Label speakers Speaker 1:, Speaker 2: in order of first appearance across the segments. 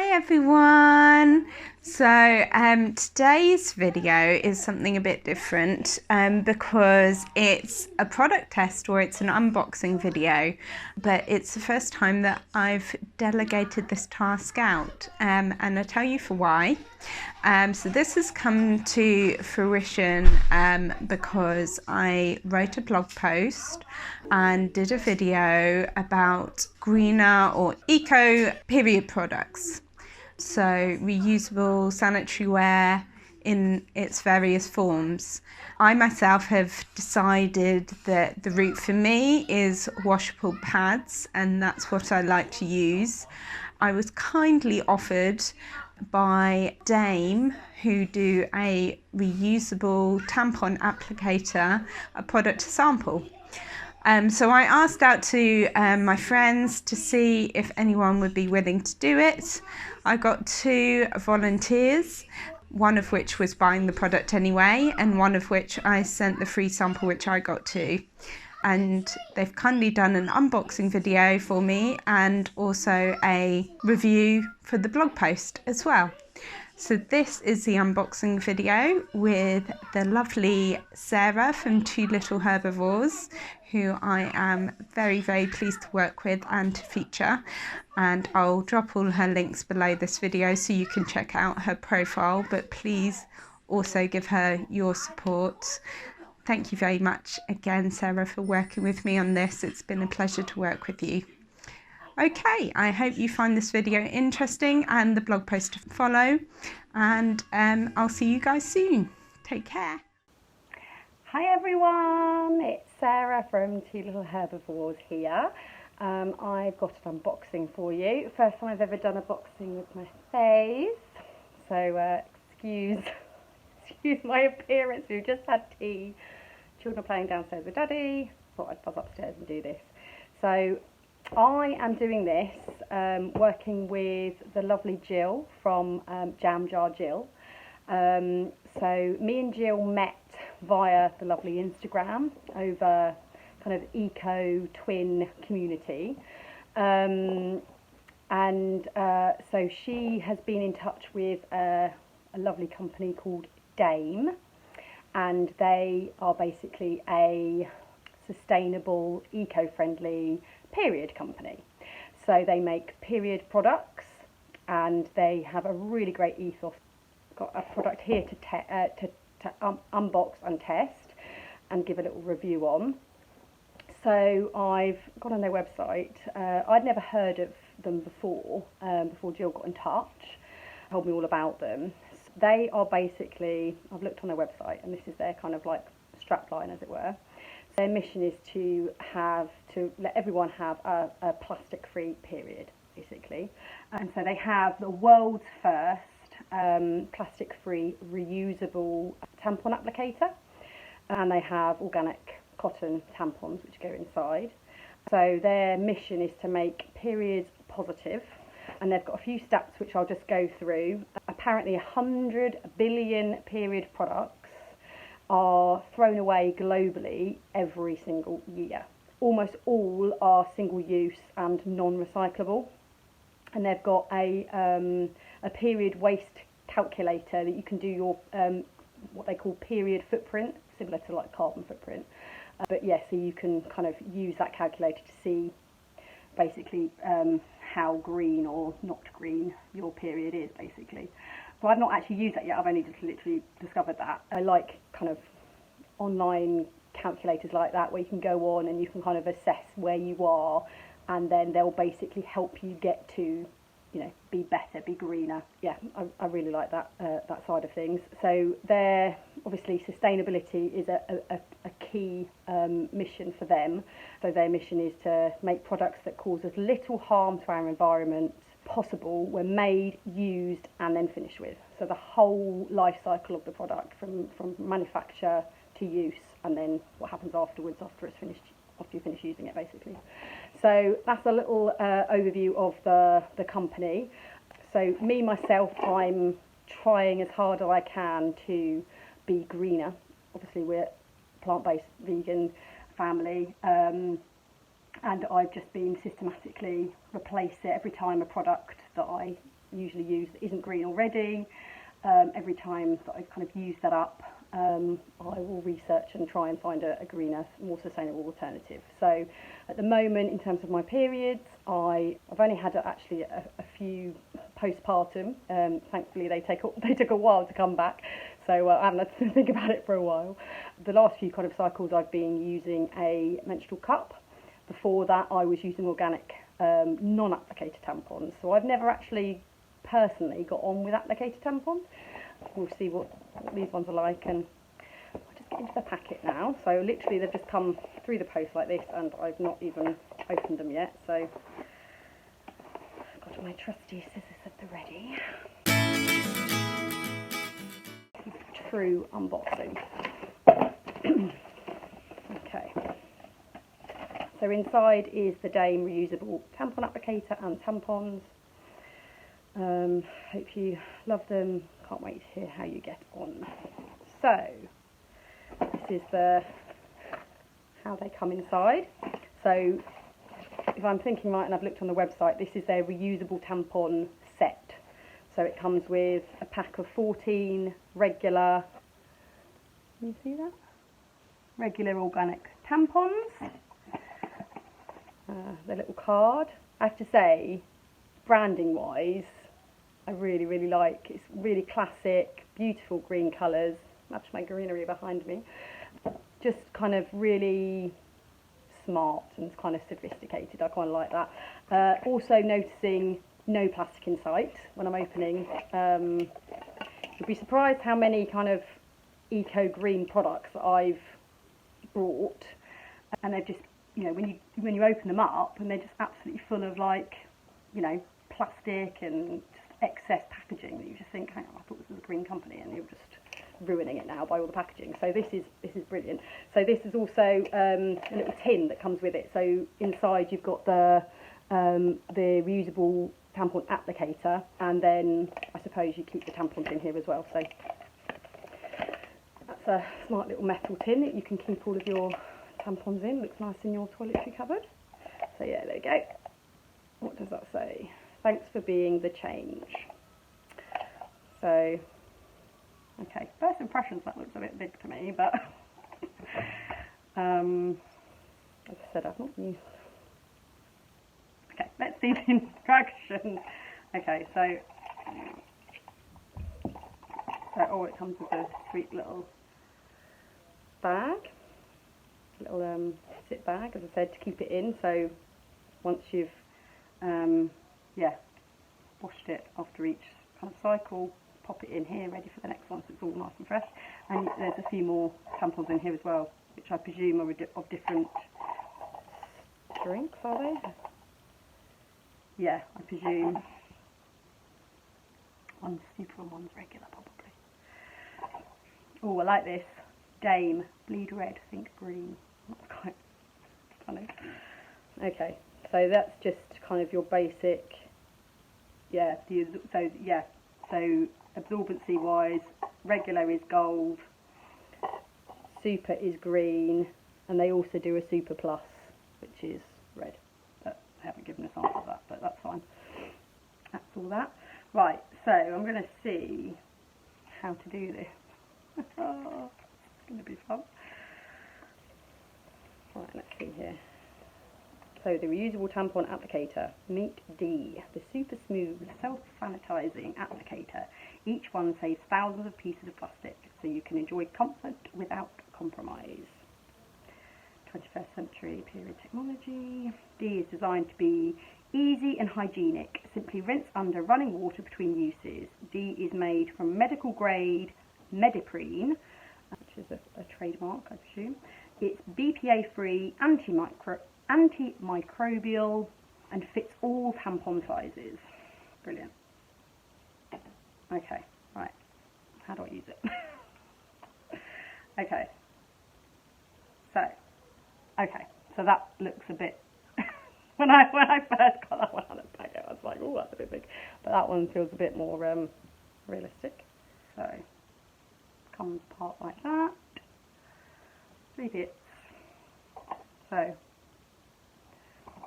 Speaker 1: Hi everyone! So today's video is something a bit different because it's a product test or it's an unboxing video, but it's the first time that I've delegated this task out and I'll tell you for why. So this has come to fruition because I wrote a blog post and did a video about greener or eco period products. So reusable sanitary ware in its various forms. I myself have decided that the route for me is washable pads, and that's what I like to use. I was kindly offered by Dame, who do a reusable tampon applicator, a product to sample. So I asked out to my friends to see if anyone would be willing to do it. I got 2 volunteers, one of which was buying the product anyway, and one of which I sent the free sample, which I got to. And they've kindly done an unboxing video for me and also a review for the blog post as well. So this is the unboxing video with the lovely Sarah from Two Little Herbivores, who I am very, very pleased to work with and to feature. And I'll drop all her links below this video so you can check out her profile, but please also give her your support. Thank you very much again, Sarah, for working with me on this. It's been a pleasure to work with you. Okay, I hope you find this video interesting and the blog post to follow, and I'll see you guys soon. Take care.
Speaker 2: Hi everyone, it's Sarah from Two Little Herbivores here. I've got an unboxing for you. First time I've ever done a boxing with my face, so excuse my appearance. We've just had tea. Children are playing downstairs with Daddy. Thought I'd buzz upstairs and do this. So I am doing this working with the lovely Jill from Jam Jar Jill. So me and Jill met via the lovely Instagram over kind of eco twin community. So she has been in touch with a lovely company called Dame, and they are basically a sustainable, eco-friendly period company. So they make period products and they have a really great ethos. Got a product here to unbox and test and give a little review on. So I've gone on their website. I'd never heard of them before Jill got in touch, told me all about them. They are basically, I've looked on their website and this is their kind of like strapline, as it were. Their mission is to let everyone have a plastic-free period, basically. And so they have the world's first plastic-free reusable tampon applicator, and they have organic cotton tampons which go inside. So their mission is to make periods positive, and they've got a few stats which I'll just go through. Apparently 100 billion period products are thrown away globally every single year. Almost all are single-use and non-recyclable. And they've got a period waste calculator that you can do your what they call period footprint, similar to like carbon footprint. But yeah, so you can kind of use that calculator to see basically how green or not green your period is, basically. So I've not actually used that yet, I've only just literally discovered that. I like kind of online calculators like that where you can go on and you can kind of assess where you are, and then they'll basically help you get to, you know, be better, be greener. Yeah, I really like that that side of things. So their, obviously sustainability is a key mission for them. So their mission is to make products that cause as little harm to our environment possible when made, used and then finished with. So the whole life cycle of the product from manufacture to use, and then what happens afterwards after it's finished, after you finish using it, basically. So that's a little overview of the company. So me myself, I'm trying as hard as I can to be greener. Obviously we're a plant-based vegan family, and I've just been systematically replace it every time a product that I usually use that isn't green already. Every time that I kind of use that up, I will research and try and find a greener, more sustainable alternative. So at the moment, in terms of my periods, I've only had actually a few postpartum. Thankfully, they took a while to come back, so I haven't had to think about it for a while. The last few kind of cycles, I've been using a menstrual cup. Before that, I was using organic non-applicator tampons. So I've never actually personally got on with applicator tampons. We'll see what these ones are like, and I'll just get into the packet now. So literally they've just come through the post like this, and I've not even opened them yet. So I've got my trusty scissors at the ready. True unboxing. Okay. So inside is the Dame Reusable Tampon Applicator and tampons. Hope you love them. Can't wait to hear how you get on. So this is how they come inside. So if I'm thinking right and I've looked on the website, this is their reusable tampon set. So it comes with a pack of 14 regular, can you see that? Regular organic tampons. The little card. I have to say, branding wise, I really, really like. It's really classic, beautiful green colours. Match my greenery behind me. Just kind of really smart and kind of sophisticated. I quite like that. Also noticing no plastic in sight when I'm opening. You'll be surprised how many kind of eco-green products that I've bought, and they've just, you know, when you open them up, and they're just absolutely full of, like, you know, plastic and just excess packaging that you just think, hang on, I thought this was a green company, and you're just ruining it now by all the packaging. So this is brilliant. So this is also a little tin that comes with it. So inside you've got the reusable tampon applicator, and then I suppose you keep the tampons in here as well. So that's a smart little metal tin that you can keep all of your tampons in. Looks nice in your toiletry cupboard. So yeah, there you go. What does that say? Thanks for being the change. So, okay, first impressions, that looks a bit big to me, but as I said, I've not used. Okay, let's see the instructions. Okay, so it comes with a sweet little bag, little zip bag, as I said, to keep it in. So once you've washed it after each kind of cycle, pop it in here ready for the next one, so it's all nice and fresh. And there's a few more tampons in here as well, which I presume are of different strengths, are they? Yeah, I presume one's super and one's regular, probably. Oh, I like this. Dame, bleed red, think green. That's quite funny. Okay, so that's just kind of your basic, so absorbency wise, regular is gold, super is green, and they also do a super plus, which is red. But I haven't given a sample of that, but that's fine. That's all that. Right, so I'm going to see how to do this. Oh, it's going to be fun. Right, let's see here. So the reusable tampon applicator, Meet D, the super smooth self-sanitizing applicator. Each one saves thousands of pieces of plastic, so you can enjoy comfort without compromise. 21st century period technology. D is designed to be easy and hygienic. Simply rinse under running water between uses. D is made from medical grade Mediprene, which is a trademark, I presume. It's BPA free, antimicrobial, and fits all tampon sizes. Brilliant. Okay, right. How do I use it? Okay. So that looks a bit. when I first got that one out of the packet, I was like, oh, that's a bit big. But that one feels a bit more realistic. So comes apart like that. 3 bits. So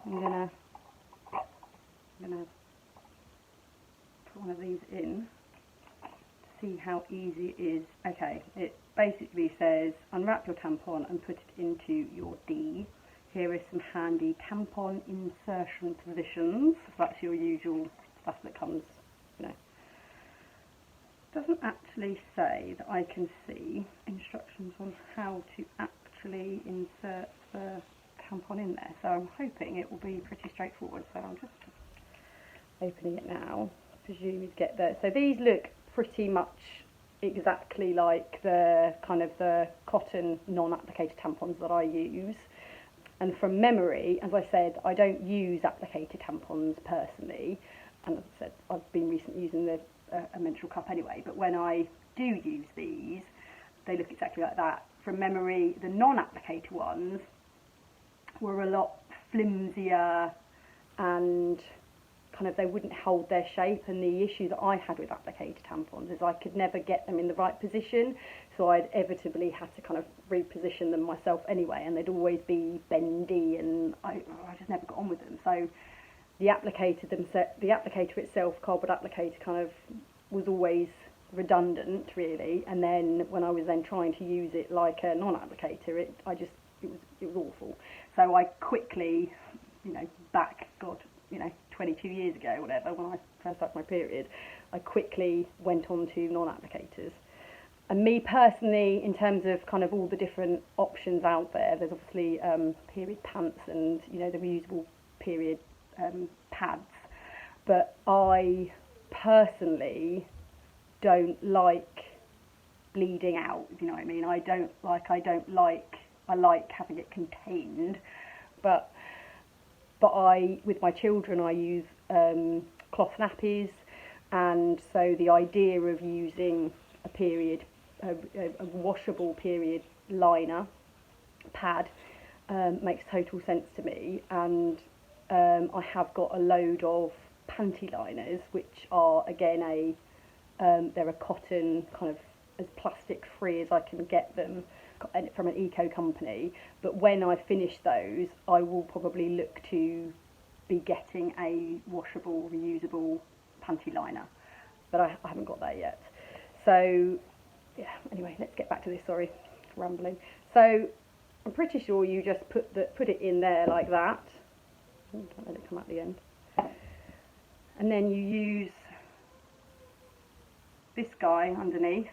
Speaker 2: I'm gonna pull one of these in to see how easy it is. Okay, it basically says unwrap your tampon and put it into your D. Here is some handy tampon insertion positions. That's your usual stuff that comes, you know. Doesn't actually say that I can see instructions on how to actually insert the tampon in there, so I'm hoping it will be pretty straightforward. So I'm just opening it now. I presume you'd get there. So these look pretty much exactly like the kind of the cotton non-applicator tampons that I use. And from memory, as I said, I don't use applicator tampons personally, and as I said, I've been recently using a menstrual cup anyway, but when I do use these, they look exactly like that. From memory, the non-applicator ones were a lot flimsier and kind of they wouldn't hold their shape, and the issue that I had with applicator tampons is I could never get them in the right position, so I'd inevitably had to kind of reposition them myself anyway, and they'd always be bendy, and I just never got on with them. So the applicator itself, cardboard applicator, kind of was always redundant really, and then when I was then trying to use it like a non-applicator, it was awful. So I quickly, back 22 years ago, whatever, when I first started my period, I quickly went on to non-applicators. And me personally, in terms of kind of all the different options out there, there's obviously period pants and the reusable period pads, but I personally don't like bleeding out, if you know what I mean. I like having it contained, but with my children I use cloth nappies, and so the idea of using a washable period liner pad makes total sense to me. And I have got a load of panty liners, which are again they're a cotton, kind of as plastic free as I can get them, from an eco company. But when I finish those, I will probably look to be getting a washable, reusable panty liner, but I haven't got that yet. So yeah, anyway, let's get back to this, sorry, rambling. So I'm pretty sure you just put it in there like that. Don't let it come out the end. And then you use this guy underneath,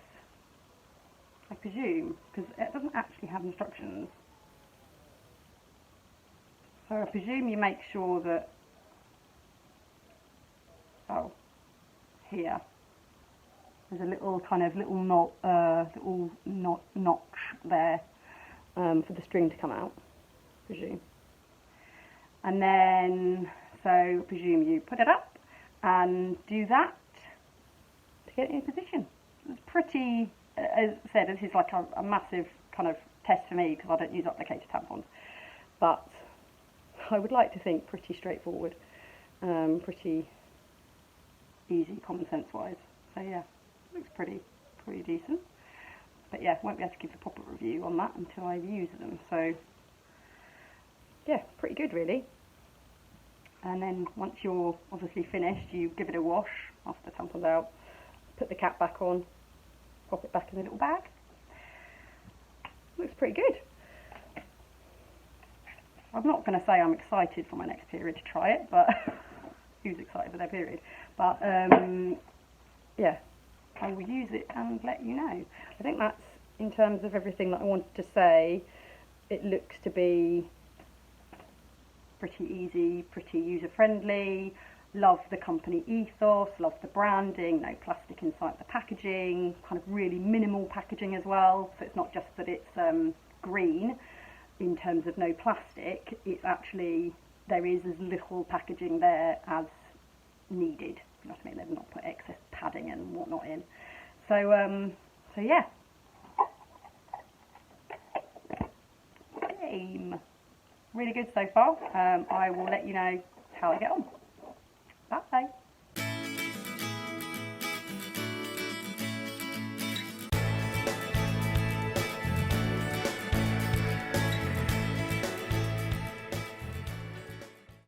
Speaker 2: I presume, because it doesn't actually have instructions. So I presume you make sure that, here, there's a little notch there for the string to come out, I presume. And then, so I presume you put it up and do that to get it in position. It's pretty, as I said, this is like a massive kind of test for me because I don't use applicator tampons, but I would like to think pretty straightforward, pretty easy, common sense wise. So yeah, looks pretty decent. But yeah, won't be able to give a proper review on that until I've used them. So yeah, pretty good really. And then once you're obviously finished, you give it a wash after the tampon's out, put the cap back on, pop it back in the little bag. Looks pretty good. I'm not going to say I'm excited for my next period to try it, but who's excited for their period? But yeah, I will use it and let you know. I think that's, in terms of everything that I wanted to say, it looks to be pretty easy, pretty user-friendly. Love the company ethos, love the branding, no plastic inside the packaging, kind of really minimal packaging as well. So it's not just that it's green in terms of no plastic, it's actually, there is as little packaging there as needed. You know what I mean? They've not put excess padding and whatnot in. So yeah. Game. Really good so far. I will let you know how I get on. Bye.